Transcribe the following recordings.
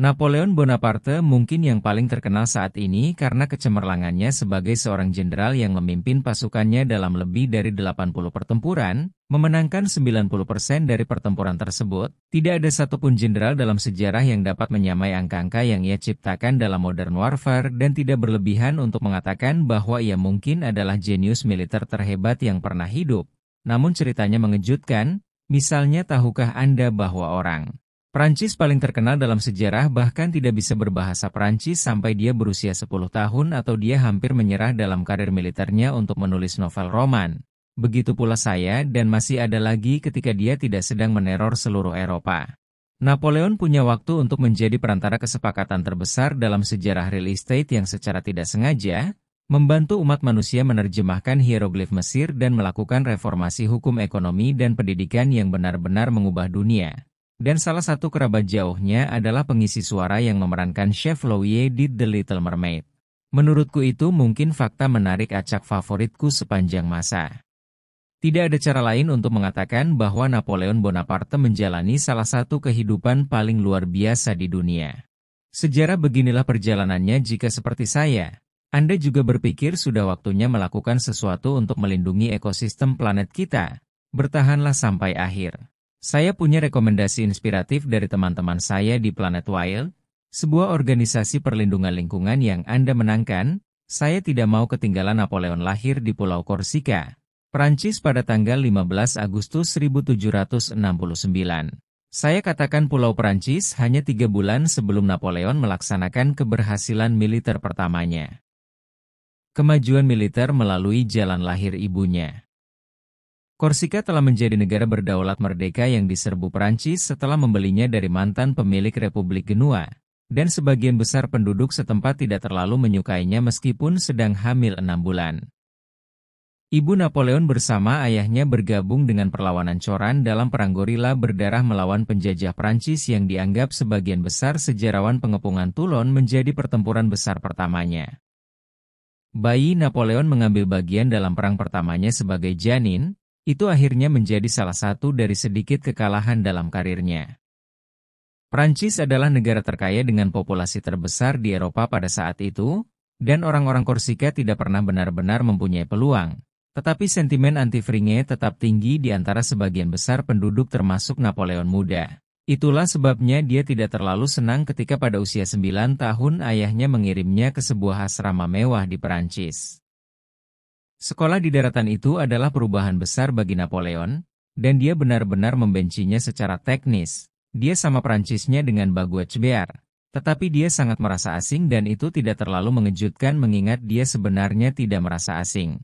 Napoleon Bonaparte mungkin yang paling terkenal saat ini karena kecemerlangannya sebagai seorang jenderal yang memimpin pasukannya dalam lebih dari 80 pertempuran, memenangkan 90% dari pertempuran tersebut. Tidak ada satupun jenderal dalam sejarah yang dapat menyamai angka-angka yang ia ciptakan dalam modern warfare dan tidak berlebihan untuk mengatakan bahwa ia mungkin adalah jenius militer terhebat yang pernah hidup. Namun ceritanya mengejutkan, misalnya tahukah Anda bahwa orang Prancis paling terkenal dalam sejarah bahkan tidak bisa berbahasa Prancis sampai dia berusia 10 tahun atau dia hampir menyerah dalam karir militernya untuk menulis novel roman. Begitu pula saya dan masih ada lagi ketika dia tidak sedang meneror seluruh Eropa. Napoleon punya waktu untuk menjadi perantara kesepakatan terbesar dalam sejarah real estate yang secara tidak sengaja membantu umat manusia menerjemahkan hieroglif Mesir dan melakukan reformasi hukum ekonomi dan pendidikan yang benar-benar mengubah dunia. Dan salah satu kerabat jauhnya adalah pengisi suara yang memerankan Chef Louis di The Little Mermaid. Menurutku itu mungkin fakta menarik acak favoritku sepanjang masa. Tidak ada cara lain untuk mengatakan bahwa Napoleon Bonaparte menjalani salah satu kehidupan paling luar biasa di dunia. Sejarah beginilah perjalanannya jika seperti saya. Anda juga berpikir sudah waktunya melakukan sesuatu untuk melindungi ekosistem planet kita. Bertahanlah sampai akhir. Saya punya rekomendasi inspiratif dari teman-teman saya di Planet Wild, sebuah organisasi perlindungan lingkungan yang Anda menangkan. Saya tidak mau ketinggalan Napoleon lahir di Pulau Korsika, Prancis pada tanggal 15 Agustus 1769. Saya katakan Pulau Prancis hanya 3 bulan sebelum Napoleon melaksanakan keberhasilan militer pertamanya. Kemajuan militer melalui jalan lahir ibunya. Korsika telah menjadi negara berdaulat merdeka yang diserbu Prancis setelah membelinya dari mantan pemilik Republik Genua, dan sebagian besar penduduk setempat tidak terlalu menyukainya meskipun sedang hamil 6 bulan. Ibu Napoleon bersama ayahnya bergabung dengan perlawanan Coran dalam perang gorila berdarah melawan penjajah Prancis yang dianggap sebagian besar sejarawan pengepungan Toulon menjadi pertempuran besar pertamanya. Bayi Napoleon mengambil bagian dalam perang pertamanya sebagai janin. Itu akhirnya menjadi salah satu dari sedikit kekalahan dalam karirnya. Prancis adalah negara terkaya dengan populasi terbesar di Eropa pada saat itu, dan orang-orang Korsika tidak pernah benar-benar mempunyai peluang. Tetapi sentimen anti-Fringe tetap tinggi di antara sebagian besar penduduk termasuk Napoleon muda. Itulah sebabnya dia tidak terlalu senang ketika pada usia 9 tahun ayahnya mengirimnya ke sebuah asrama mewah di Prancis. Sekolah di daratan itu adalah perubahan besar bagi Napoleon, dan dia benar-benar membencinya secara teknis. Dia sama Prancisnya dengan Baguette, tetapi dia sangat merasa asing dan itu tidak terlalu mengejutkan mengingat dia sebenarnya tidak merasa asing.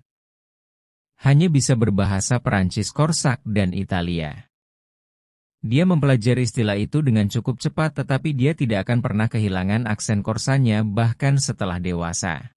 Hanya bisa berbahasa Perancis Korsak dan Italia. Dia mempelajari istilah itu dengan cukup cepat tetapi dia tidak akan pernah kehilangan aksen Korsanya bahkan setelah dewasa.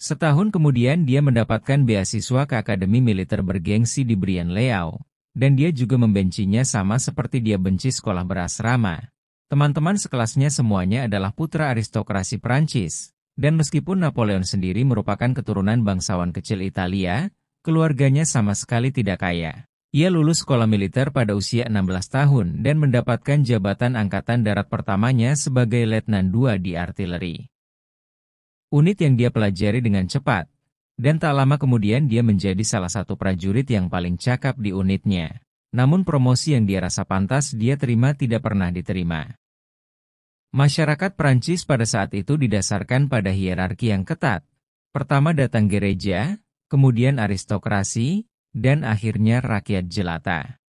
Setahun kemudian dia mendapatkan beasiswa ke Akademi Militer bergengsi di Brian-l'Eau, dan dia juga membencinya sama seperti dia benci sekolah berasrama. Teman-teman sekelasnya semuanya adalah putra aristokrasi Prancis, dan meskipun Napoleon sendiri merupakan keturunan bangsawan kecil Italia, keluarganya sama sekali tidak kaya. Ia lulus sekolah militer pada usia 16 tahun dan mendapatkan jabatan angkatan darat pertamanya sebagai letnan 2 di artileri. Unit yang dia pelajari dengan cepat, dan tak lama kemudian dia menjadi salah satu prajurit yang paling cakap di unitnya. Namun promosi yang dia rasa pantas dia terima tidak pernah diterima. Masyarakat Prancis pada saat itu didasarkan pada hierarki yang ketat. Pertama datang gereja, kemudian aristokrasi, dan akhirnya rakyat jelata.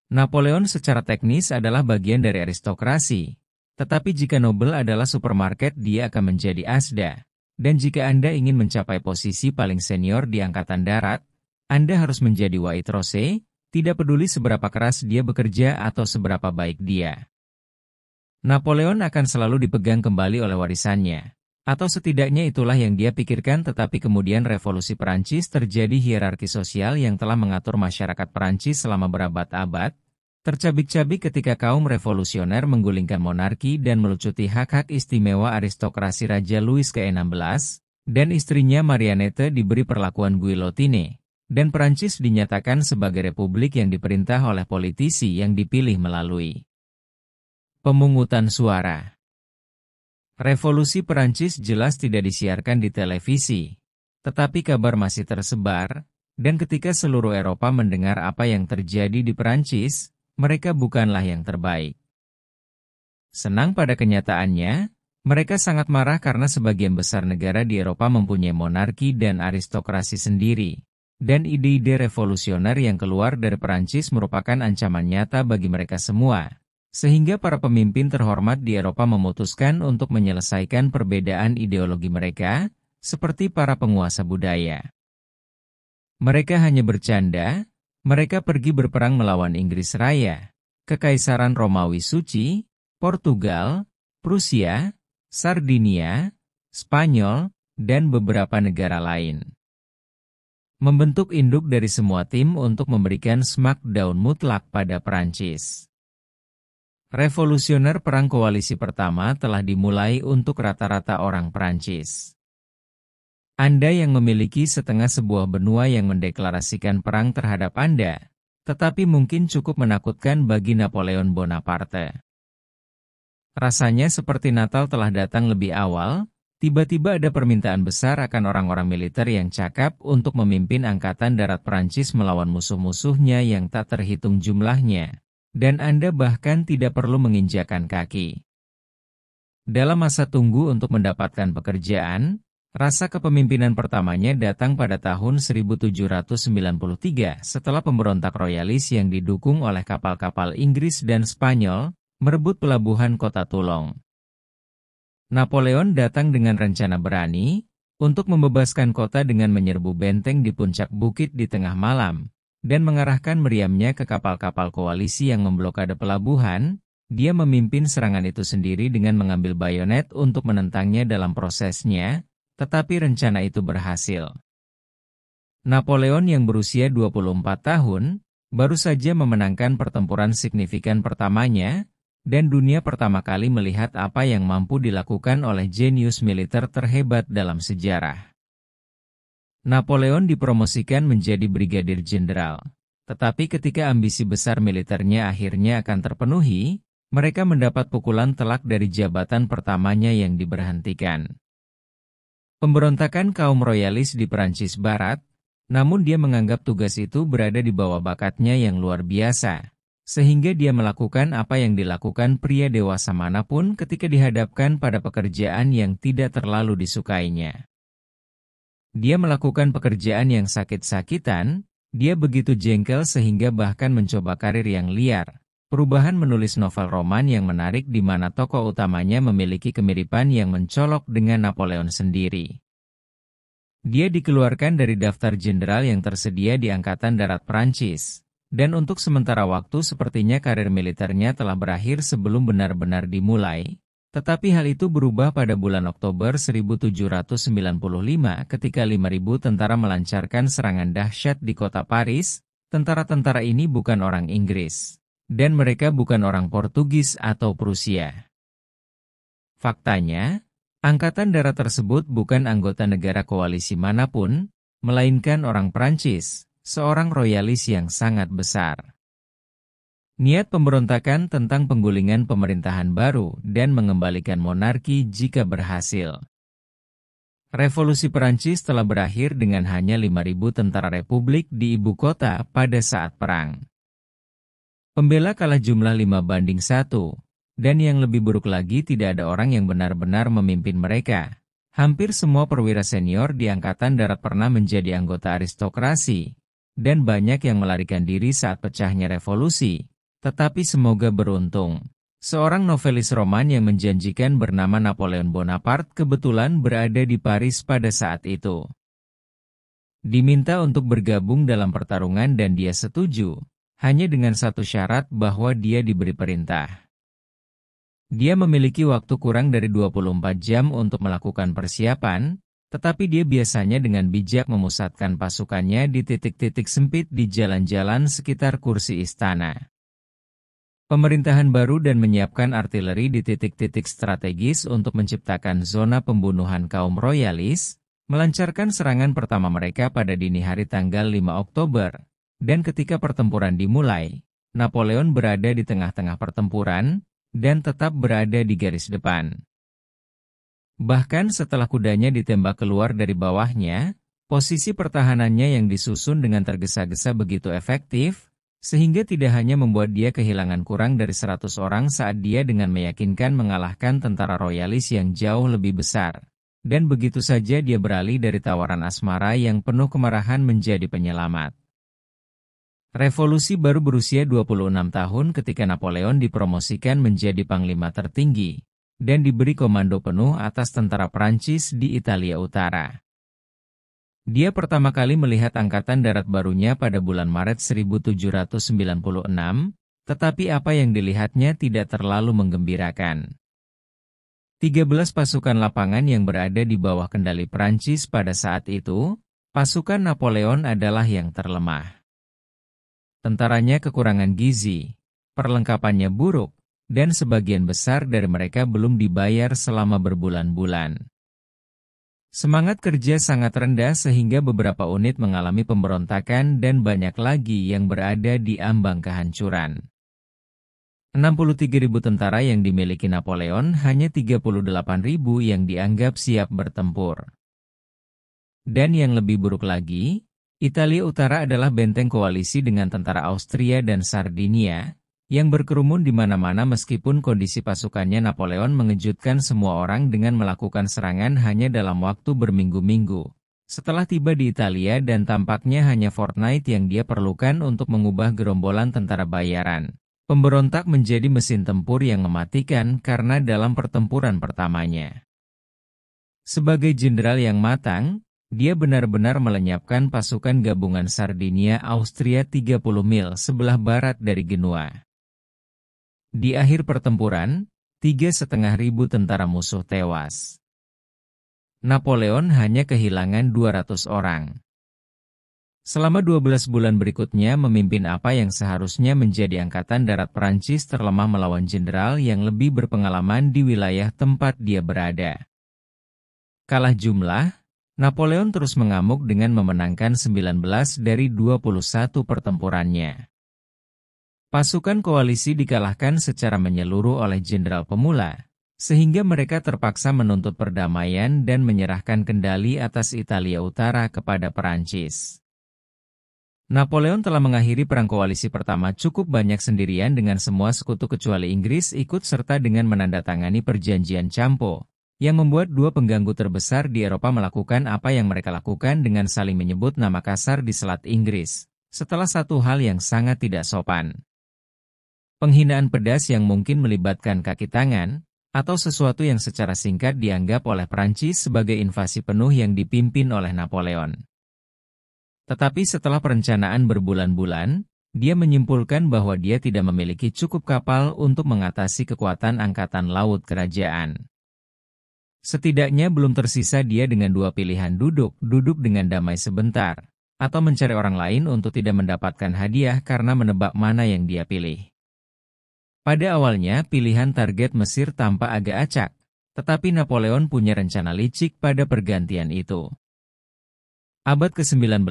Napoleon secara teknis adalah bagian dari aristokrasi. Tetapi jika nobel adalah supermarket dia akan menjadi asda. Dan jika Anda ingin mencapai posisi paling senior di Angkatan Darat, Anda harus menjadi White Rose, tidak peduli seberapa keras dia bekerja atau seberapa baik dia. Napoleon akan selalu dipegang kembali oleh warisannya. Atau setidaknya itulah yang dia pikirkan tetapi kemudian revolusi Perancis terjadi hierarki sosial yang telah mengatur masyarakat Perancis selama berabad-abad. Tercabik-cabik ketika kaum revolusioner menggulingkan monarki dan melucuti hak-hak istimewa aristokrasi Raja Louis ke-16, dan istrinya Marianette diberi perlakuan guillotine, dan Perancis dinyatakan sebagai republik yang diperintah oleh politisi yang dipilih melalui Pemungutan suara. Revolusi Perancis jelas tidak disiarkan di televisi, tetapi kabar masih tersebar, dan ketika seluruh Eropa mendengar apa yang terjadi di Perancis, mereka bukanlah yang terbaik. Senang pada kenyataannya, mereka sangat marah karena sebagian besar negara di Eropa mempunyai monarki dan aristokrasi sendiri, dan ide-ide revolusioner yang keluar dari Perancis merupakan ancaman nyata bagi mereka semua. Sehingga para pemimpin terhormat di Eropa memutuskan untuk menyelesaikan perbedaan ideologi mereka, seperti para penguasa budaya. Mereka hanya bercanda, mereka pergi berperang melawan Inggris Raya, Kekaisaran Romawi Suci, Portugal, Prusia, Sardinia, Spanyol, dan beberapa negara lain. Membentuk induk dari semua tim untuk memberikan smackdown mutlak pada Perancis. Revolusioner Perang Koalisi Pertama telah dimulai untuk rata-rata orang Perancis. Anda yang memiliki setengah sebuah benua yang mendeklarasikan perang terhadap Anda, tetapi mungkin cukup menakutkan bagi Napoleon Bonaparte. Rasanya seperti Natal telah datang lebih awal, tiba-tiba ada permintaan besar akan orang-orang militer yang cakap untuk memimpin angkatan darat Perancis melawan musuh-musuhnya yang tak terhitung jumlahnya. Dan Anda bahkan tidak perlu menginjakan kaki. Dalam masa tunggu untuk mendapatkan pekerjaan, rasa kepemimpinan pertamanya datang pada tahun 1793 setelah pemberontak royalis yang didukung oleh kapal-kapal Inggris dan Spanyol, merebut pelabuhan kota Toulon. Napoleon datang dengan rencana berani, untuk membebaskan kota dengan menyerbu benteng di puncak bukit di tengah malam, dan mengarahkan meriamnya ke kapal-kapal koalisi yang memblokade pelabuhan. Dia memimpin serangan itu sendiri dengan mengambil bayonet untuk menentangnya dalam prosesnya, tetapi rencana itu berhasil. Napoleon yang berusia 24 tahun, baru saja memenangkan pertempuran signifikan pertamanya, dan dunia pertama kali melihat apa yang mampu dilakukan oleh jenius militer terhebat dalam sejarah. Napoleon dipromosikan menjadi brigadir jenderal. Tetapi ketika ambisi besar militernya akhirnya akan terpenuhi, mereka mendapat pukulan telak dari jabatan pertamanya yang diberhentikan. Pemberontakan kaum royalis di Perancis Barat, namun dia menganggap tugas itu berada di bawah bakatnya yang luar biasa, sehingga dia melakukan apa yang dilakukan pria dewasa manapun ketika dihadapkan pada pekerjaan yang tidak terlalu disukainya. Dia melakukan pekerjaan yang sakit-sakitan, dia begitu jengkel sehingga bahkan mencoba karir yang liar, perubahan menulis novel roman yang menarik di mana tokoh utamanya memiliki kemiripan yang mencolok dengan Napoleon sendiri. Dia dikeluarkan dari daftar jenderal yang tersedia di Angkatan Darat Prancis, dan untuk sementara waktu sepertinya karir militernya telah berakhir sebelum benar-benar dimulai. Tetapi hal itu berubah pada bulan Oktober 1795 ketika 5.000 tentara melancarkan serangan dahsyat di kota Paris. Tentara-tentara ini bukan orang Inggris, dan mereka bukan orang Portugis atau Prusia. Faktanya, angkatan darat tersebut bukan anggota negara koalisi manapun, melainkan orang Prancis, seorang royalis yang sangat besar. Niat pemberontakan tentang penggulingan pemerintahan baru dan mengembalikan monarki jika berhasil. Revolusi Perancis telah berakhir dengan hanya 5.000 tentara republik di ibu kota pada saat perang. Pembela kalah jumlah 5-1, dan yang lebih buruk lagi tidak ada orang yang benar-benar memimpin mereka. Hampir semua perwira senior di Angkatan Darat pernah menjadi anggota aristokrasi, dan banyak yang melarikan diri saat pecahnya revolusi. Tetapi semoga beruntung. Seorang novelis roman yang menjanjikan bernama Napoleon Bonaparte kebetulan berada di Paris pada saat itu. Diminta untuk bergabung dalam pertarungan dan dia setuju, hanya dengan satu syarat bahwa dia diberi perintah. Dia memiliki waktu kurang dari 24 jam untuk melakukan persiapan, tetapi dia biasanya dengan bijak memusatkan pasukannya di titik-titik sempit di jalan-jalan sekitar kursi istana. Pemerintahan baru dan menyiapkan artileri di titik-titik strategis untuk menciptakan zona pembunuhan kaum royalis, melancarkan serangan pertama mereka pada dini hari tanggal 5 Oktober, dan ketika pertempuran dimulai, Napoleon berada di tengah-tengah pertempuran, dan tetap berada di garis depan. Bahkan setelah kudanya ditembak keluar dari bawahnya, posisi pertahanannya yang disusun dengan tergesa-gesa begitu efektif, sehingga tidak hanya membuat dia kehilangan kurang dari 100 orang saat dia dengan meyakinkan mengalahkan tentara royalis yang jauh lebih besar. Dan begitu saja dia beralih dari tawaran asmara yang penuh kemarahan menjadi penyelamat. Revolusi baru berusia 26 tahun ketika Napoleon dipromosikan menjadi panglima tertinggi dan diberi komando penuh atas tentara Prancis di Italia Utara. Dia pertama kali melihat angkatan darat barunya pada bulan Maret 1796, tetapi apa yang dilihatnya tidak terlalu menggembirakan. 13 pasukan lapangan yang berada di bawah kendali Prancis pada saat itu, pasukan Napoleon adalah yang terlemah. Tentaranya kekurangan gizi, perlengkapannya buruk, dan sebagian besar dari mereka belum dibayar selama berbulan-bulan. Semangat kerja sangat rendah sehingga beberapa unit mengalami pemberontakan dan banyak lagi yang berada di ambang kehancuran. 63.000 tentara yang dimiliki Napoleon, hanya 38.000 yang dianggap siap bertempur. Dan yang lebih buruk lagi, Italia Utara adalah benteng koalisi dengan tentara Austria dan Sardinia, yang berkerumun di mana-mana meskipun kondisi pasukannya Napoleon mengejutkan semua orang dengan melakukan serangan hanya dalam waktu berminggu-minggu. Setelah tiba di Italia dan tampaknya hanya fortnight yang dia perlukan untuk mengubah gerombolan tentara bayaran. Pemberontak menjadi mesin tempur yang mematikan karena dalam pertempuran pertamanya. Sebagai jenderal yang matang, dia benar-benar melenyapkan pasukan gabungan Sardinia Austria 30 mil sebelah barat dari Genua. Di akhir pertempuran, 3.500 tentara musuh tewas. Napoleon hanya kehilangan 200 orang. Selama 12 bulan berikutnya memimpin apa yang seharusnya menjadi angkatan darat Perancis terlemah melawan jenderal yang lebih berpengalaman di wilayah tempat dia berada. Kalah jumlah, Napoleon terus mengamuk dengan memenangkan 19 dari 21 pertempurannya. Pasukan koalisi dikalahkan secara menyeluruh oleh jenderal pemula, sehingga mereka terpaksa menuntut perdamaian dan menyerahkan kendali atas Italia Utara kepada Perancis. Napoleon telah mengakhiri perang koalisi pertama cukup banyak sendirian dengan semua sekutu kecuali Inggris ikut serta dengan menandatangani perjanjian Campo, yang membuat dua pengganggu terbesar di Eropa melakukan apa yang mereka lakukan dengan saling menyebut nama kasar di Selat Inggris, setelah satu hal yang sangat tidak sopan. Penghinaan pedas yang mungkin melibatkan kaki tangan, atau sesuatu yang secara singkat dianggap oleh Prancis sebagai invasi penuh yang dipimpin oleh Napoleon. Tetapi setelah perencanaan berbulan-bulan, dia menyimpulkan bahwa dia tidak memiliki cukup kapal untuk mengatasi kekuatan angkatan laut kerajaan. Setidaknya belum tersisa dia dengan dua pilihan duduk dengan damai sebentar, atau mencari orang lain untuk tidak mendapatkan hadiah karena menebak mana yang dia pilih. Pada awalnya pilihan target Mesir tampak agak acak, tetapi Napoleon punya rencana licik pada pergantian itu. Abad ke-19,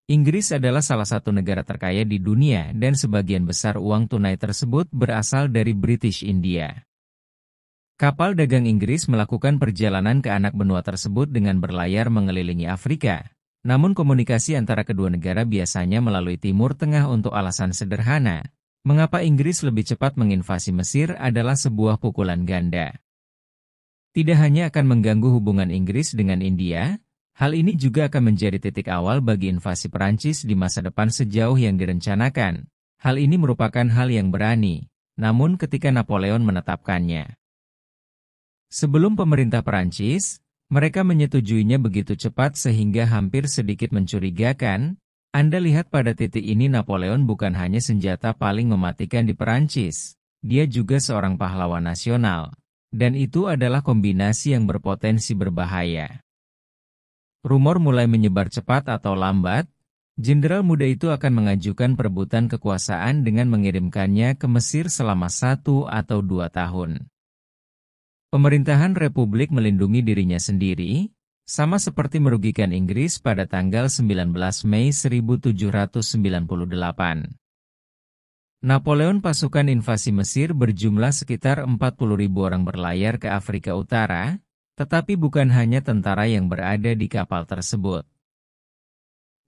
Inggris adalah salah satu negara terkaya di dunia dan sebagian besar uang tunai tersebut berasal dari British India. Kapal dagang Inggris melakukan perjalanan ke anak benua tersebut dengan berlayar mengelilingi Afrika, namun komunikasi antara kedua negara biasanya melalui Timur Tengah untuk alasan sederhana. Mengapa Inggris lebih cepat menginvasi Mesir adalah sebuah pukulan ganda. Tidak hanya akan mengganggu hubungan Inggris dengan India, hal ini juga akan menjadi titik awal bagi invasi Perancis di masa depan sejauh yang direncanakan. Hal ini merupakan hal yang berani, namun ketika Napoleon menetapkannya. Sebelum pemerintah Perancis, mereka menyetujuinya begitu cepat sehingga hampir sedikit mencurigakan. Anda lihat pada titik ini Napoleon bukan hanya senjata paling mematikan di Perancis, dia juga seorang pahlawan nasional. Dan itu adalah kombinasi yang berpotensi berbahaya. Rumor mulai menyebar cepat atau lambat, jenderal muda itu akan mengajukan perebutan kekuasaan dengan mengirimkannya ke Mesir selama 1 atau 2 tahun. Pemerintahan Republik melindungi dirinya sendiri, sama seperti merugikan Inggris pada tanggal 19 Mei 1798. Napoleon pasukan invasi Mesir berjumlah sekitar 40.000 orang berlayar ke Afrika Utara, tetapi bukan hanya tentara yang berada di kapal tersebut.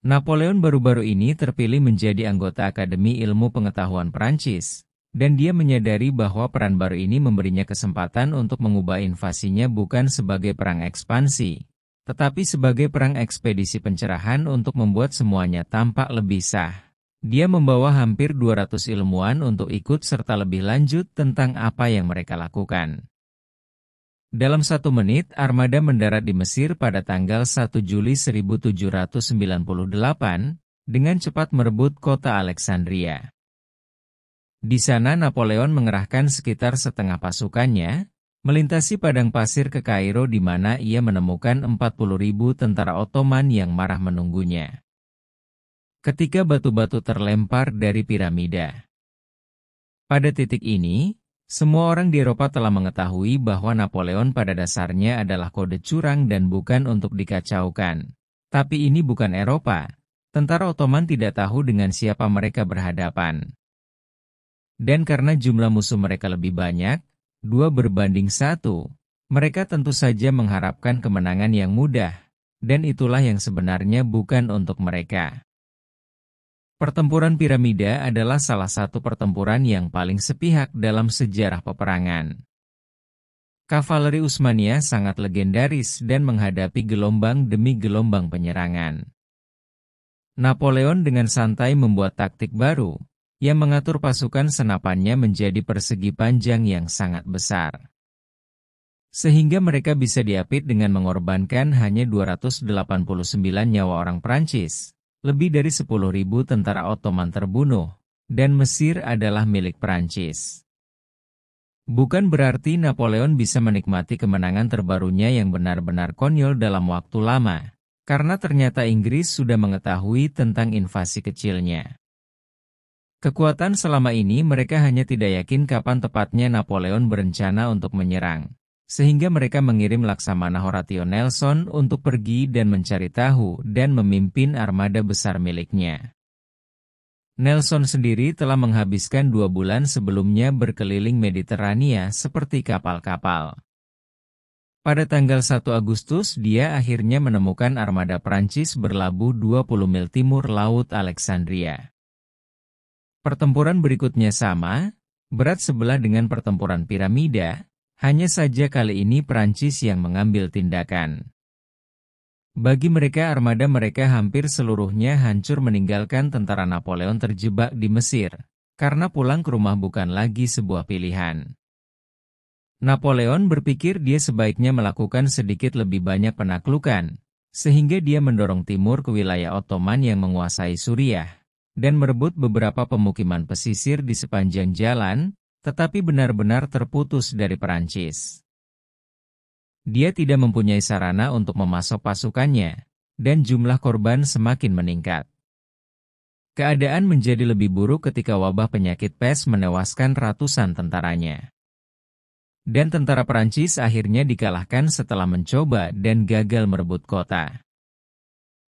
Napoleon baru-baru ini terpilih menjadi anggota Akademi Ilmu Pengetahuan Perancis, dan dia menyadari bahwa peran baru ini memberinya kesempatan untuk mengubah invasinya bukan sebagai perang ekspansi, tetapi sebagai perang ekspedisi pencerahan untuk membuat semuanya tampak lebih sah. Dia membawa hampir 200 ilmuwan untuk ikut serta lebih lanjut tentang apa yang mereka lakukan. Dalam 1 menit, armada mendarat di Mesir pada tanggal 1 Juli 1798, dengan cepat merebut kota Alexandria. Di sana Napoleon mengerahkan sekitar setengah pasukannya, melintasi padang pasir ke Kairo di mana ia menemukan 40.000 tentara Ottoman yang marah menunggunya. Ketika batu-batu terlempar dari piramida. Pada titik ini, semua orang di Eropa telah mengetahui bahwa Napoleon pada dasarnya adalah kode curang dan bukan untuk dikacaukan. Tapi ini bukan Eropa. Tentara Ottoman tidak tahu dengan siapa mereka berhadapan. Dan karena jumlah musuh mereka lebih banyak, 2:1, mereka tentu saja mengharapkan kemenangan yang mudah, dan itulah yang sebenarnya bukan untuk mereka. Pertempuran piramida adalah salah satu pertempuran yang paling sepihak dalam sejarah peperangan. Kavaleri Utsmania sangat legendaris dan menghadapi gelombang demi gelombang penyerangan. Napoleon dengan santai membuat taktik baru, yang mengatur pasukan senapannya menjadi persegi panjang yang sangat besar. Sehingga mereka bisa diapit dengan mengorbankan hanya 289 nyawa orang Prancis. Lebih dari 10.000 tentara Ottoman terbunuh, dan Mesir adalah milik Prancis. Bukan berarti Napoleon bisa menikmati kemenangan terbarunya yang benar-benar konyol dalam waktu lama, karena ternyata Inggris sudah mengetahui tentang invasi kecilnya. Kekuatan selama ini mereka hanya tidak yakin kapan tepatnya Napoleon berencana untuk menyerang. Sehingga mereka mengirim Laksamana Horatio Nelson untuk pergi dan mencari tahu dan memimpin armada besar miliknya. Nelson sendiri telah menghabiskan 2 bulan sebelumnya berkeliling Mediterania seperti kapal-kapal. Pada tanggal 1 Agustus dia akhirnya menemukan armada Prancis berlabuh 20 mil timur Laut Alexandria. Pertempuran berikutnya sama, berat sebelah dengan pertempuran piramida. Hanya saja kali ini Prancis yang mengambil tindakan. Bagi mereka armada mereka hampir seluruhnya hancur meninggalkan tentara Napoleon terjebak di Mesir, karena pulang ke rumah bukan lagi sebuah pilihan. Napoleon berpikir dia sebaiknya melakukan sedikit lebih banyak penaklukan, sehingga dia mendorong timur ke wilayah Ottoman yang menguasai Suriah, dan merebut beberapa pemukiman pesisir di sepanjang jalan, tetapi benar-benar terputus dari Perancis. Dia tidak mempunyai sarana untuk memasok pasukannya, dan jumlah korban semakin meningkat. Keadaan menjadi lebih buruk ketika wabah penyakit pes menewaskan ratusan tentaranya. Dan tentara Perancis akhirnya dikalahkan setelah mencoba dan gagal merebut kota.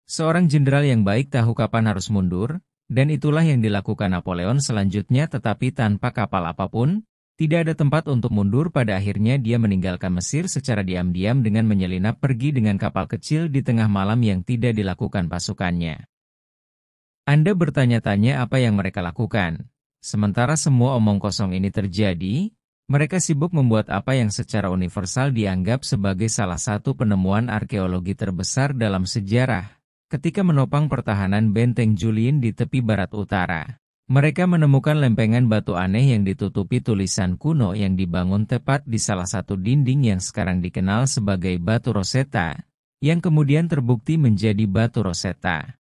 Seorang jenderal yang baik tahu kapan harus mundur, dan itulah yang dilakukan Napoleon selanjutnya tetapi tanpa kapal apapun, tidak ada tempat untuk mundur pada akhirnya dia meninggalkan Mesir secara diam-diam dengan menyelinap pergi dengan kapal kecil di tengah malam yang tidak dilakukan pasukannya. Anda bertanya-tanya apa yang mereka lakukan. Sementara semua omong kosong ini terjadi, mereka sibuk membuat apa yang secara universal dianggap sebagai salah satu penemuan arkeologi terbesar dalam sejarah. Ketika menopang pertahanan benteng Julien di tepi barat utara, mereka menemukan lempengan batu aneh yang ditutupi tulisan kuno yang dibangun tepat di salah satu dinding yang sekarang dikenal sebagai Batu Rosetta, yang kemudian terbukti menjadi Batu Rosetta.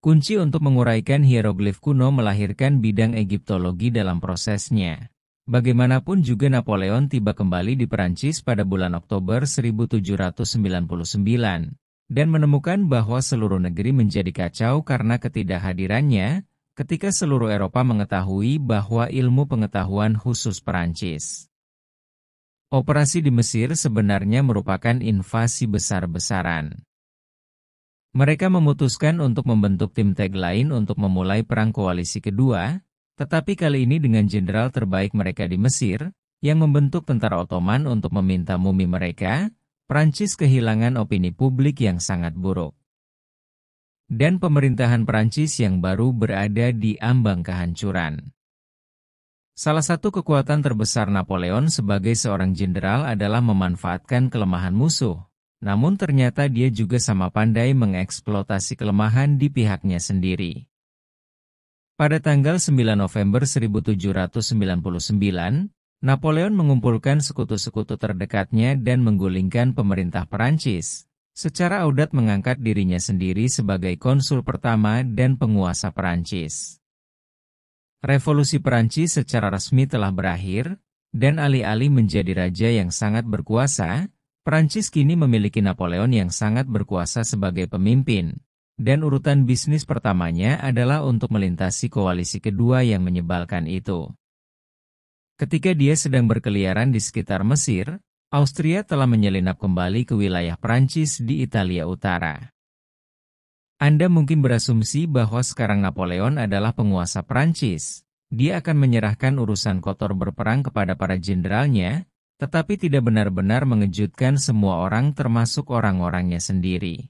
Kunci untuk menguraikan hieroglif kuno melahirkan bidang Egiptologi dalam prosesnya. Bagaimanapun juga Napoleon tiba kembali di Perancis pada bulan Oktober 1799. Dan menemukan bahwa seluruh negeri menjadi kacau karena ketidakhadirannya, ketika seluruh Eropa mengetahui bahwa ilmu pengetahuan khusus Perancis. Operasi di Mesir sebenarnya merupakan invasi besar-besaran. Mereka memutuskan untuk membentuk tim tag lain untuk memulai perang koalisi kedua, Tetapi kali ini dengan jenderal terbaik mereka di Mesir, yang membentuk tentara Ottoman untuk meminta mumi mereka, Prancis kehilangan opini publik yang sangat buruk. Dan pemerintahan Prancis yang baru berada di ambang kehancuran. Salah satu kekuatan terbesar Napoleon sebagai seorang jenderal adalah memanfaatkan kelemahan musuh. Namun ternyata dia juga sama pandai mengeksploitasi kelemahan di pihaknya sendiri. Pada tanggal 9 November 1799, Napoleon mengumpulkan sekutu-sekutu terdekatnya dan menggulingkan pemerintah Perancis. Secara audat mengangkat dirinya sendiri sebagai konsul pertama dan penguasa Perancis. Revolusi Perancis secara resmi telah berakhir, dan alih-alih menjadi raja yang sangat berkuasa, Perancis kini memiliki Napoleon yang sangat berkuasa sebagai pemimpin. Dan urutan bisnis pertamanya adalah untuk melintasi koalisi kedua yang menyebalkan itu. Ketika dia sedang berkeliaran di sekitar Mesir, Austria telah menyelinap kembali ke wilayah Perancis di Italia Utara. Anda mungkin berasumsi bahwa sekarang Napoleon adalah penguasa Perancis. Dia akan menyerahkan urusan kotor berperang kepada para jenderalnya, tetapi tidak benar-benar mengejutkan semua orang termasuk orang-orangnya sendiri.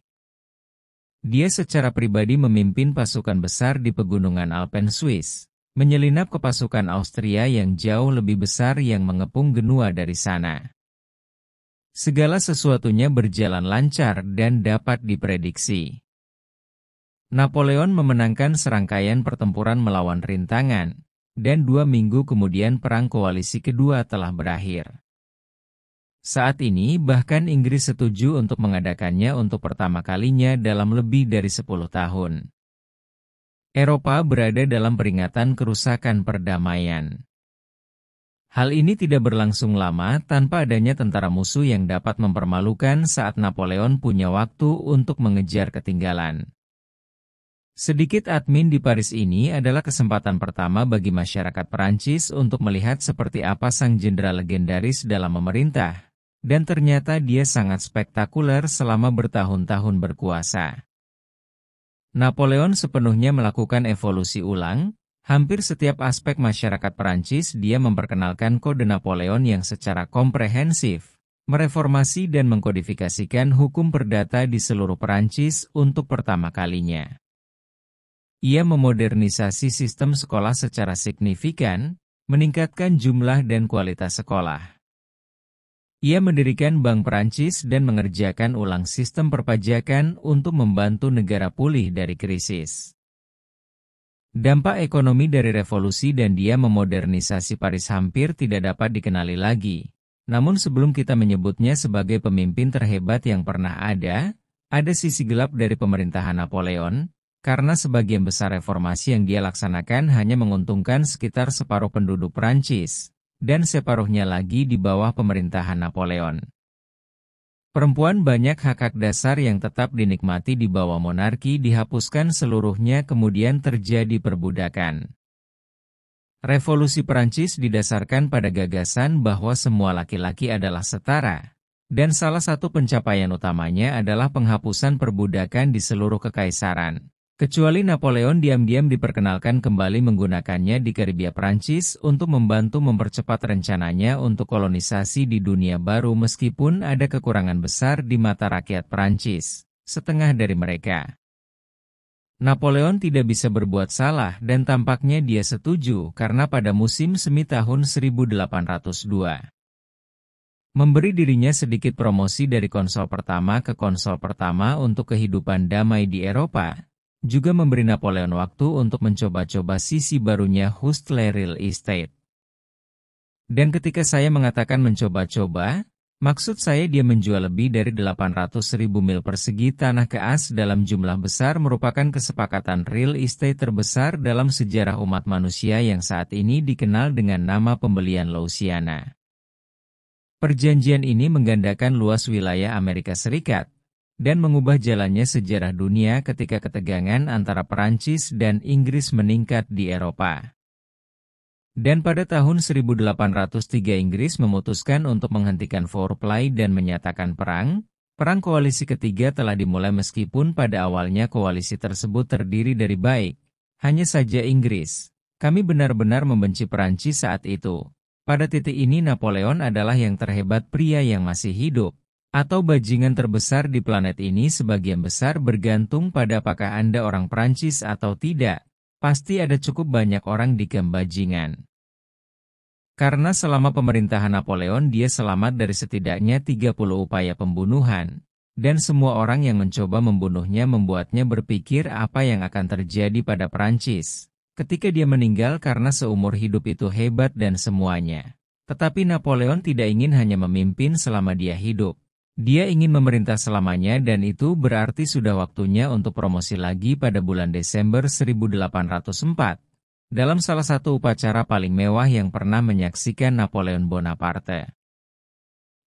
Dia secara pribadi memimpin pasukan besar di pegunungan Alpen Swiss, menyelinap ke pasukan Austria yang jauh lebih besar yang mengepung Genua dari sana. Segala sesuatunya berjalan lancar dan dapat diprediksi. Napoleon memenangkan serangkaian pertempuran melawan rintangan, dan 2 minggu kemudian perang koalisi kedua telah berakhir. Saat ini bahkan Inggris setuju untuk mengadakannya untuk pertama kalinya dalam lebih dari 10 tahun. Eropa berada dalam peringatan kerusakan perdamaian. Hal ini tidak berlangsung lama tanpa adanya tentara musuh yang dapat mempermalukan saat Napoleon punya waktu untuk mengejar ketinggalan. Sedikit admin di Paris ini adalah kesempatan pertama bagi masyarakat Perancis untuk melihat seperti apa sang jenderal legendaris dalam memerintah. Dan ternyata dia sangat spektakuler selama bertahun-tahun berkuasa. Napoleon sepenuhnya melakukan evolusi ulang, hampir setiap aspek masyarakat Perancis dia memperkenalkan kode Napoleon yang secara komprehensif, mereformasi dan mengkodifikasikan hukum perdata di seluruh Perancis untuk pertama kalinya. Ia memodernisasi sistem sekolah secara signifikan, meningkatkan jumlah dan kualitas sekolah. Ia mendirikan Bank Perancis dan mengerjakan ulang sistem perpajakan untuk membantu negara pulih dari krisis. Dampak ekonomi dari revolusi dan dia memodernisasi Paris hampir tidak dapat dikenali lagi. Namun sebelum kita menyebutnya sebagai pemimpin terhebat yang pernah ada sisi gelap dari pemerintahan Napoleon, karena sebagian besar reformasi yang dia laksanakan hanya menguntungkan sekitar separuh penduduk Perancis, dan separuhnya lagi di bawah pemerintahan Napoleon. Perempuan banyak hak-hak dasar yang tetap dinikmati di bawah monarki dihapuskan seluruhnya kemudian terjadi perbudakan. Revolusi Perancis didasarkan pada gagasan bahwa semua laki-laki adalah setara, dan salah satu pencapaian utamanya adalah penghapusan perbudakan di seluruh kekaisaran. Kecuali Napoleon diam-diam diperkenalkan kembali menggunakannya di Karibia Prancis untuk membantu mempercepat rencananya untuk kolonisasi di dunia baru meskipun ada kekurangan besar di mata rakyat Prancis, setengah dari mereka. Napoleon tidak bisa berbuat salah dan tampaknya dia setuju karena pada musim semi tahun 1802. Memberi dirinya sedikit promosi dari konsul pertama ke konsul pertama untuk kehidupan damai di Eropa, juga memberi Napoleon waktu untuk mencoba-coba sisi barunya Hustler Real Estate. Dan ketika saya mengatakan mencoba-coba, maksud saya dia menjual lebih dari 800.000 mil persegi tanah ke as dalam jumlah besar merupakan kesepakatan real estate terbesar dalam sejarah umat manusia yang saat ini dikenal dengan nama pembelian Louisiana. Perjanjian ini menggandakan luas wilayah Amerika Serikat, dan mengubah jalannya sejarah dunia ketika ketegangan antara Perancis dan Inggris meningkat di Eropa. Dan pada tahun 1803 Inggris memutuskan untuk menghentikan foreplay dan menyatakan perang. Perang koalisi ketiga telah dimulai meskipun pada awalnya koalisi tersebut terdiri dari baik, hanya saja Inggris, Kami benar-benar membenci Perancis saat itu. Pada titik ini Napoleon adalah yang terhebat pria yang masih hidup. Atau bajingan terbesar di planet ini sebagian besar bergantung pada apakah Anda orang Perancis atau tidak. Pasti ada cukup banyak orang di kamp bajingan. Karena selama pemerintahan Napoleon dia selamat dari setidaknya 30 upaya pembunuhan. Dan semua orang yang mencoba membunuhnya membuatnya berpikir apa yang akan terjadi pada Perancis. Ketika dia meninggal karena seumur hidup itu hebat dan semuanya. Tetapi Napoleon tidak ingin hanya memimpin selama dia hidup. Dia ingin memerintah selamanya dan itu berarti sudah waktunya untuk promosi lagi pada bulan Desember 1804. Dalam salah satu upacara paling mewah yang pernah menyaksikan Napoleon Bonaparte.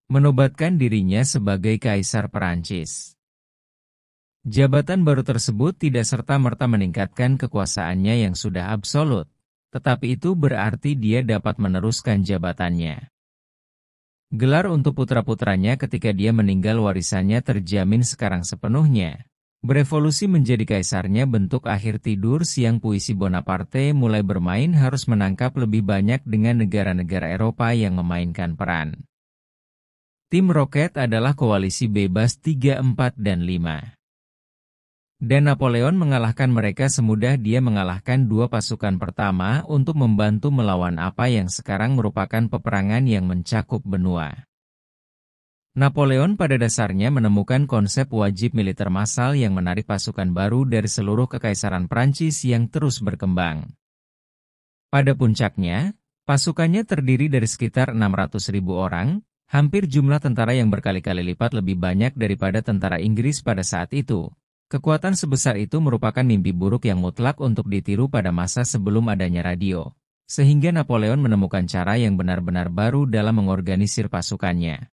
Menobatkan dirinya sebagai Kaisar Perancis. Jabatan baru tersebut tidak serta-merta meningkatkan kekuasaannya yang sudah absolut, tetapi itu berarti dia dapat meneruskan jabatannya. Gelar untuk putra-putranya ketika dia meninggal warisannya terjamin sekarang sepenuhnya. Berevolusi menjadi kaisarnya bentuk akhir tidur siang puisi Bonaparte mulai bermain harus menangkap lebih banyak dengan negara-negara Eropa yang memainkan peran. Tim Roket adalah koalisi bebas 3, 4, dan 5. Dan Napoleon mengalahkan mereka semudah dia mengalahkan dua pasukan pertama untuk membantu melawan apa yang sekarang merupakan peperangan yang mencakup benua. Napoleon pada dasarnya menemukan konsep wajib militer massal yang menarik pasukan baru dari seluruh kekaisaran Prancis yang terus berkembang. Pada puncaknya, pasukannya terdiri dari sekitar 600.000 orang, hampir jumlah tentara yang berkali-kali lipat lebih banyak daripada tentara Inggris pada saat itu. Kekuatan sebesar itu merupakan mimpi buruk yang mutlak untuk ditiru pada masa sebelum adanya radio. Sehingga Napoleon menemukan cara yang benar-benar baru dalam mengorganisir pasukannya.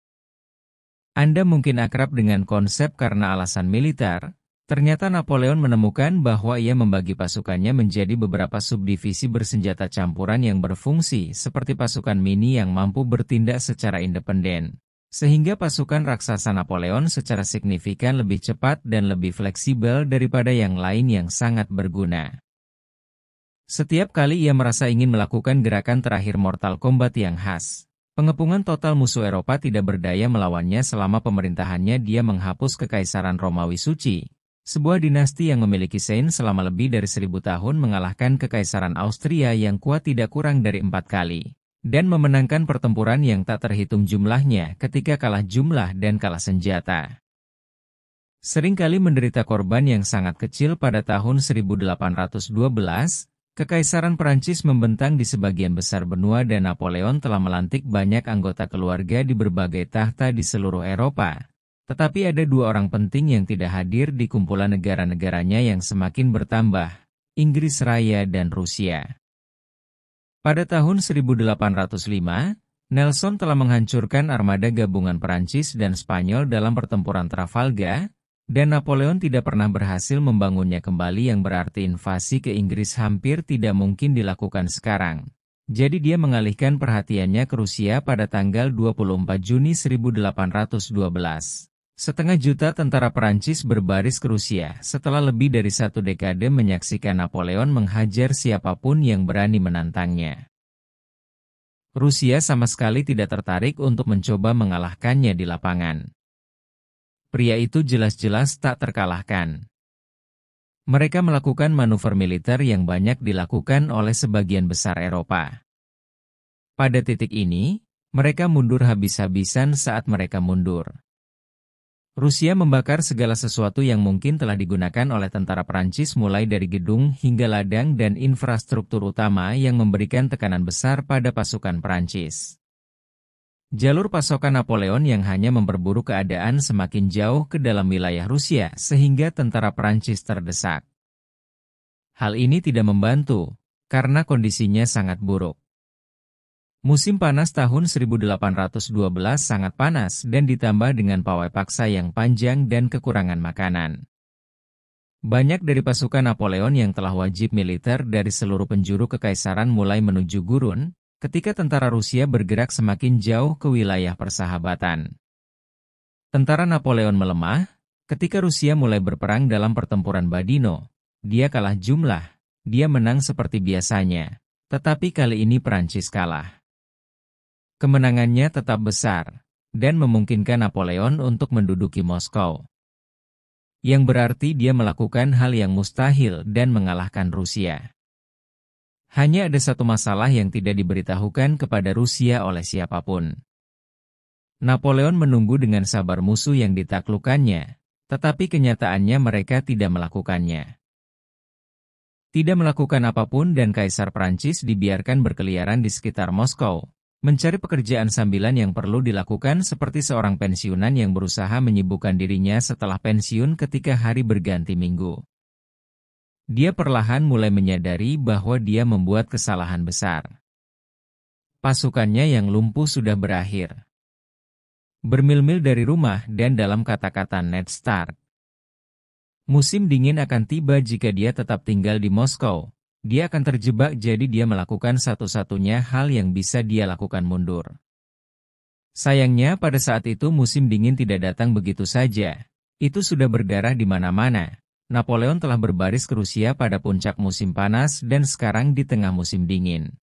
Anda mungkin akrab dengan konsep karena alasan militer, ternyata Napoleon menemukan bahwa ia membagi pasukannya menjadi beberapa subdivisi bersenjata campuran yang berfungsi seperti pasukan mini yang mampu bertindak secara independen. Sehingga pasukan raksasa Napoleon secara signifikan lebih cepat dan lebih fleksibel daripada yang lain yang sangat berguna. Setiap kali ia merasa ingin melakukan gerakan terakhir Mortal Kombat yang khas, pengepungan total musuh Eropa tidak berdaya melawannya selama pemerintahannya dia menghapus Kekaisaran Romawi Suci. Sebuah dinasti yang memiliki sein selama lebih dari 1000 tahun mengalahkan Kekaisaran Austria yang kuat tidak kurang dari 4 kali. Dan memenangkan pertempuran yang tak terhitung jumlahnya ketika kalah jumlah dan kalah senjata. Seringkali menderita korban yang sangat kecil pada tahun 1812, Kekaisaran Perancis membentang di sebagian besar benua dan Napoleon telah melantik banyak anggota keluarga di berbagai tahta di seluruh Eropa. Tetapi ada dua orang penting yang tidak hadir di kumpulan negara-negaranya yang semakin bertambah, Inggris Raya dan Rusia. Pada tahun 1805, Nelson telah menghancurkan armada gabungan Perancis dan Spanyol dalam pertempuran Trafalgar, dan Napoleon tidak pernah berhasil membangunnya kembali yang berarti invasi ke Inggris hampir tidak mungkin dilakukan sekarang. Jadi dia mengalihkan perhatiannya ke Rusia pada tanggal 24 Juni 1812. 1,5 juta tentara Perancis berbaris ke Rusia setelah lebih dari 1 dekade menyaksikan Napoleon menghajar siapapun yang berani menantangnya. Rusia sama sekali tidak tertarik untuk mencoba mengalahkannya di lapangan. Pria itu jelas-jelas tak terkalahkan. Mereka melakukan manuver militer yang banyak dilakukan oleh sebagian besar Eropa. Pada titik ini, mereka mundur habis-habisan saat mereka mundur. Rusia membakar segala sesuatu yang mungkin telah digunakan oleh tentara Prancis mulai dari gedung hingga ladang dan infrastruktur utama yang memberikan tekanan besar pada pasukan Prancis. Jalur pasokan Napoleon yang hanya memperburuk keadaan semakin jauh ke dalam wilayah Rusia sehingga tentara Prancis terdesak. Hal ini tidak membantu, karena kondisinya sangat buruk. Musim panas tahun 1812 sangat panas dan ditambah dengan pawai paksa yang panjang dan kekurangan makanan. Banyak dari pasukan Napoleon yang telah wajib militer dari seluruh penjuru kekaisaran mulai menuju gurun, ketika tentara Rusia bergerak semakin jauh ke wilayah persahabatan. Tentara Napoleon melemah, ketika Rusia mulai berperang dalam pertempuran Badino. Dia kalah jumlah, dia menang seperti biasanya, Tetapi kali ini Prancis kalah. Kemenangannya tetap besar, dan memungkinkan Napoleon untuk menduduki Moskow. Yang berarti dia melakukan hal yang mustahil dan mengalahkan Rusia. Hanya ada satu masalah yang tidak diberitahukan kepada Rusia oleh siapapun. Napoleon menunggu dengan sabar musuh yang ditaklukkannya, tetapi kenyataannya mereka tidak melakukannya. Tidak melakukan apapun dan Kaisar Prancis dibiarkan berkeliaran di sekitar Moskow, mencari pekerjaan sambilan yang perlu dilakukan seperti seorang pensiunan yang berusaha menyibukkan dirinya setelah pensiun ketika hari berganti minggu. Dia perlahan mulai menyadari bahwa dia membuat kesalahan besar. Pasukannya yang lumpuh sudah berakhir. Bermil-mil dari rumah dan dalam kata-kata Ned Stark, musim dingin akan tiba jika dia tetap tinggal di Moskow. Dia akan terjebak, jadi dia melakukan satu-satunya hal yang bisa dia lakukan, mundur. Sayangnya pada saat itu musim dingin tidak datang begitu saja. Itu sudah berdarah di mana-mana. Napoleon telah berbaris ke Rusia pada puncak musim panas dan sekarang di tengah musim dingin.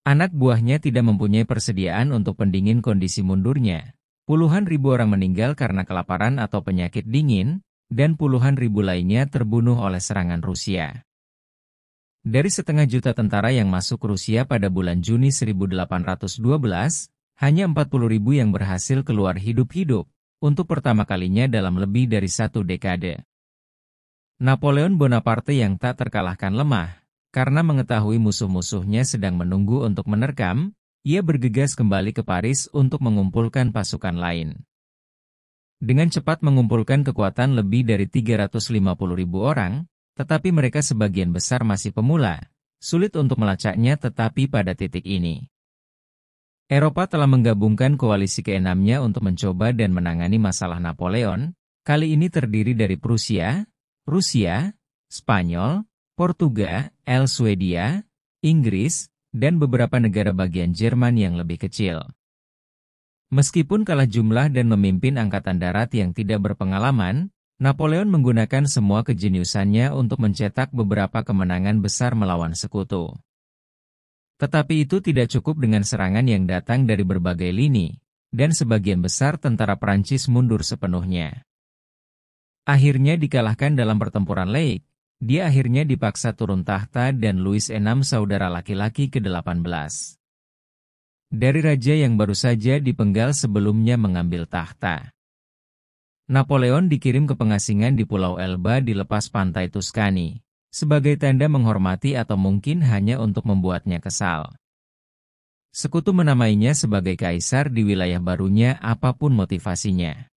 Anak buahnya tidak mempunyai persediaan untuk pendingin kondisi mundurnya. Puluhan ribu orang meninggal karena kelaparan atau penyakit dingin, dan puluhan ribu lainnya terbunuh oleh serangan Rusia. Dari 500 juta tentara yang masuk Rusia pada bulan Juni 1812, hanya 40.000 yang berhasil keluar hidup-hidup, untuk pertama kalinya dalam lebih dari 1 dekade. Napoleon Bonaparte yang tak terkalahkan lemah, karena mengetahui musuh-musuhnya sedang menunggu untuk menerkam, ia bergegas kembali ke Paris untuk mengumpulkan pasukan lain. Dengan cepat mengumpulkan kekuatan lebih dari 350.000 orang, tetapi mereka sebagian besar masih pemula, sulit untuk melacaknya tetapi pada titik ini. Eropa telah menggabungkan koalisi keenamnya untuk mencoba dan menangani masalah Napoleon, kali ini terdiri dari Prusia, Rusia, Spanyol, Portugal, Swedia, Inggris, dan beberapa negara bagian Jerman yang lebih kecil. Meskipun kalah jumlah dan memimpin angkatan darat yang tidak berpengalaman, Napoleon menggunakan semua kejeniusannya untuk mencetak beberapa kemenangan besar melawan sekutu. Tetapi itu tidak cukup dengan serangan yang datang dari berbagai lini, dan sebagian besar tentara Prancis mundur sepenuhnya. Akhirnya dikalahkan dalam pertempuran Lake, dia akhirnya dipaksa turun tahta dan Louis VI saudara laki-laki ke-18. Dari raja yang baru saja dipenggal sebelumnya mengambil tahta. Napoleon dikirim ke pengasingan di Pulau Elba di lepas pantai Tuscany, sebagai tanda menghormati atau mungkin hanya untuk membuatnya kesal. Sekutu menamainya sebagai kaisar di wilayah barunya apapun motivasinya.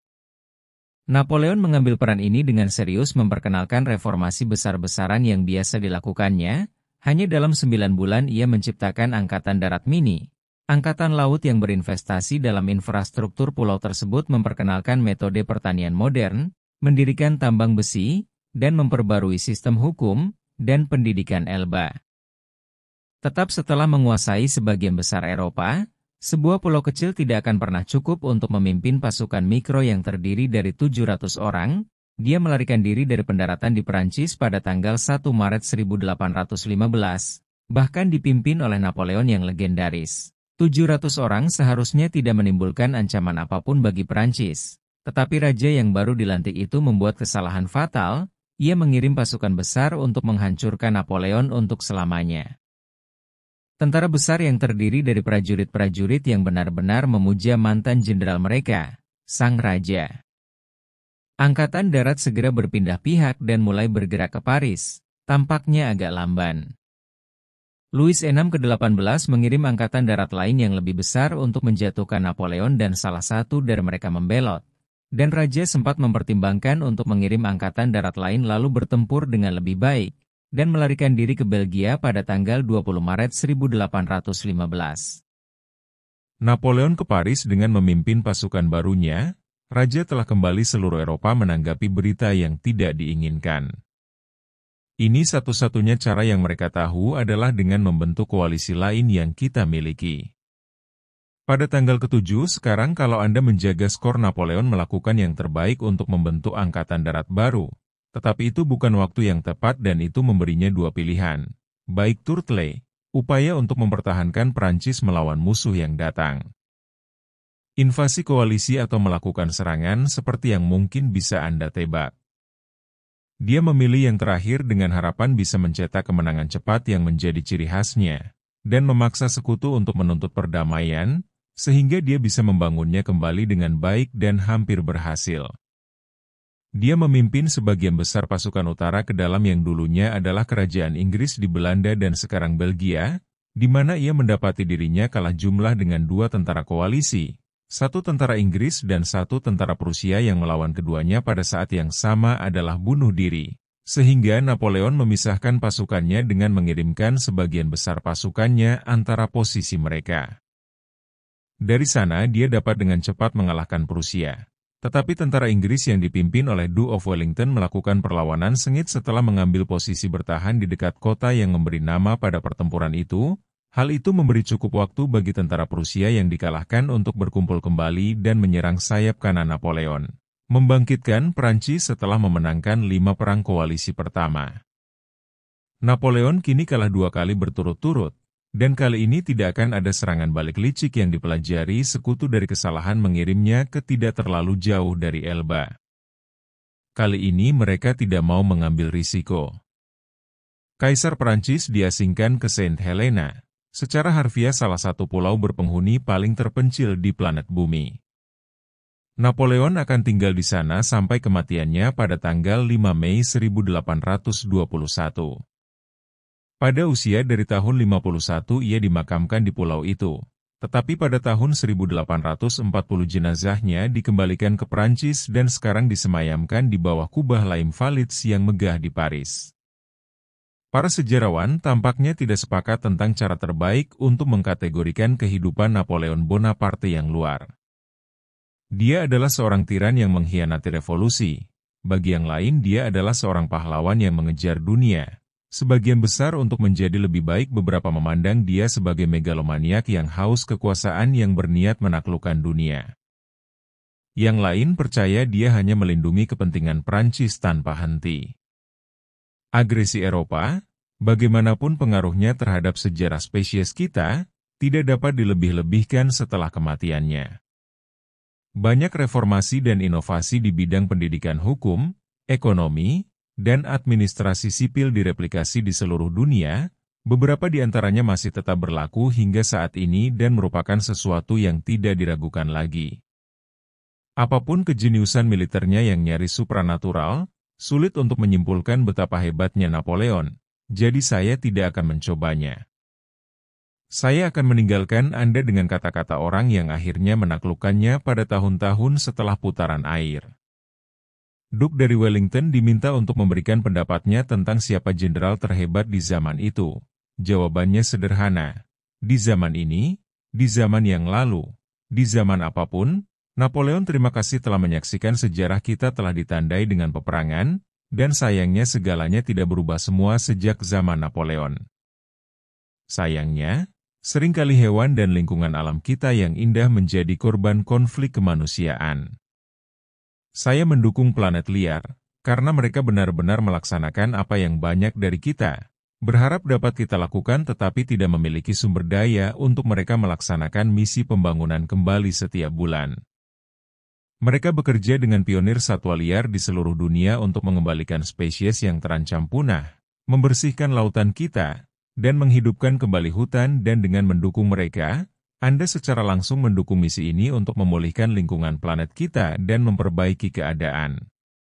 Napoleon mengambil peran ini dengan serius memperkenalkan reformasi besar-besaran yang biasa dilakukannya, hanya dalam 9 bulan ia menciptakan angkatan darat mini. Angkatan laut yang berinvestasi dalam infrastruktur pulau tersebut memperkenalkan metode pertanian modern, mendirikan tambang besi, dan memperbarui sistem hukum dan pendidikan Elba. Tetap setelah menguasai sebagian besar Eropa, sebuah pulau kecil tidak akan pernah cukup untuk memimpin pasukan mikro yang terdiri dari 700 orang, dia melarikan diri dari pendaratan di Perancis pada tanggal 1 Maret 1815, bahkan dipimpin oleh Napoleon yang legendaris. 700 orang seharusnya tidak menimbulkan ancaman apapun bagi Perancis, tetapi raja yang baru dilantik itu membuat kesalahan fatal, ia mengirim pasukan besar untuk menghancurkan Napoleon untuk selamanya. Tentara besar yang terdiri dari prajurit-prajurit yang benar-benar memuja mantan jenderal mereka, sang raja. Angkatan darat segera berpindah pihak dan mulai bergerak ke Paris, tampaknya agak lamban. Louis VI ke-18 mengirim angkatan darat lain yang lebih besar untuk menjatuhkan Napoleon dan salah satu dari mereka membelot. Dan raja sempat mempertimbangkan untuk mengirim angkatan darat lain lalu bertempur dengan lebih baik, dan melarikan diri ke Belgia pada tanggal 20 Maret 1815. Napoleon ke Paris dengan memimpin pasukan barunya, raja telah kembali seluruh Eropa menanggapi berita yang tidak diinginkan. Ini satu-satunya cara yang mereka tahu adalah dengan membentuk koalisi lain yang kita miliki. Pada tanggal ke-7 sekarang kalau Anda menjaga skor, Napoleon melakukan yang terbaik untuk membentuk angkatan darat baru. Tetapi itu bukan waktu yang tepat dan itu memberinya dua pilihan. Baik Turtle, upaya untuk mempertahankan Prancis melawan musuh yang datang. Invasi koalisi atau melakukan serangan seperti yang mungkin bisa Anda tebak. Dia memilih yang terakhir dengan harapan bisa mencetak kemenangan cepat yang menjadi ciri khasnya, dan memaksa sekutu untuk menuntut perdamaian, sehingga dia bisa membangunnya kembali dengan baik dan hampir berhasil. Dia memimpin sebagian besar pasukan utara ke dalam yang dulunya adalah kerajaan Inggris di Belanda dan sekarang Belgia, di mana ia mendapati dirinya kalah jumlah dengan 2 tentara koalisi, 1 tentara Inggris dan 1 tentara Prusia yang melawan keduanya pada saat yang sama adalah bunuh diri, sehingga Napoleon memisahkan pasukannya dengan mengirimkan sebagian besar pasukannya antara posisi mereka. Dari sana dia dapat dengan cepat mengalahkan Prusia. Tetapi tentara Inggris yang dipimpin oleh Duke of Wellington melakukan perlawanan sengit setelah mengambil posisi bertahan di dekat kota yang memberi nama pada pertempuran itu. Hal itu memberi cukup waktu bagi tentara Prusia yang dikalahkan untuk berkumpul kembali dan menyerang sayap kanan Napoleon, membangkitkan Prancis setelah memenangkan 5 perang koalisi pertama. Napoleon kini kalah 2 kali berturut-turut, dan kali ini tidak akan ada serangan balik licik yang dipelajari sekutu dari kesalahan mengirimnya ke tidak terlalu jauh dari Elba. Kali ini mereka tidak mau mengambil risiko. Kaisar Prancis diasingkan ke Saint Helena, secara harfiah salah satu pulau berpenghuni paling terpencil di planet bumi. Napoleon akan tinggal di sana sampai kematiannya pada tanggal 5 Mei 1821. Pada usia dari tahun 51 ia dimakamkan di pulau itu, tetapi pada tahun 1840 jenazahnya dikembalikan ke Prancis dan sekarang disemayamkan di bawah kubah L'Invalides yang megah di Paris. Para sejarawan tampaknya tidak sepakat tentang cara terbaik untuk mengkategorikan kehidupan Napoleon Bonaparte yang luar. Dia adalah seorang tiran yang mengkhianati revolusi. Bagi yang lain dia adalah seorang pahlawan yang mengejar dunia. Sebagian besar untuk menjadi lebih baik beberapa memandang dia sebagai megalomaniak yang haus kekuasaan yang berniat menaklukkan dunia. Yang lain percaya dia hanya melindungi kepentingan Prancis tanpa henti. Agresi Eropa, bagaimanapun pengaruhnya terhadap sejarah spesies kita, tidak dapat dilebih-lebihkan setelah kematiannya. Banyak reformasi dan inovasi di bidang pendidikan hukum, ekonomi, dan administrasi sipil direplikasi di seluruh dunia, beberapa di antaranya masih tetap berlaku hingga saat ini dan merupakan sesuatu yang tidak diragukan lagi. Apapun kejeniusan militernya yang nyaris supranatural, sulit untuk menyimpulkan betapa hebatnya Napoleon, jadi saya tidak akan mencobanya. Saya akan meninggalkan Anda dengan kata-kata orang yang akhirnya menaklukkannya pada tahun-tahun setelah putaran air. Duke dari Wellington diminta untuk memberikan pendapatnya tentang siapa jenderal terhebat di zaman itu. Jawabannya sederhana, di zaman ini, di zaman yang lalu, di zaman apapun, Napoleon terima kasih telah menyaksikan sejarah kita telah ditandai dengan peperangan, dan sayangnya segalanya tidak berubah semua sejak zaman Napoleon. Sayangnya, seringkali hewan dan lingkungan alam kita yang indah menjadi korban konflik kemanusiaan. Saya mendukung planet liar, karena mereka benar-benar melaksanakan apa yang banyak dari kita, berharap dapat kita lakukan tetapi tidak memiliki sumber daya untuk mereka melaksanakan misi pembangunan kembali setiap bulan. Mereka bekerja dengan pionir satwa liar di seluruh dunia untuk mengembalikan spesies yang terancam punah, membersihkan lautan kita, dan menghidupkan kembali hutan dan dengan mendukung mereka, Anda secara langsung mendukung misi ini untuk memulihkan lingkungan planet kita dan memperbaiki keadaan.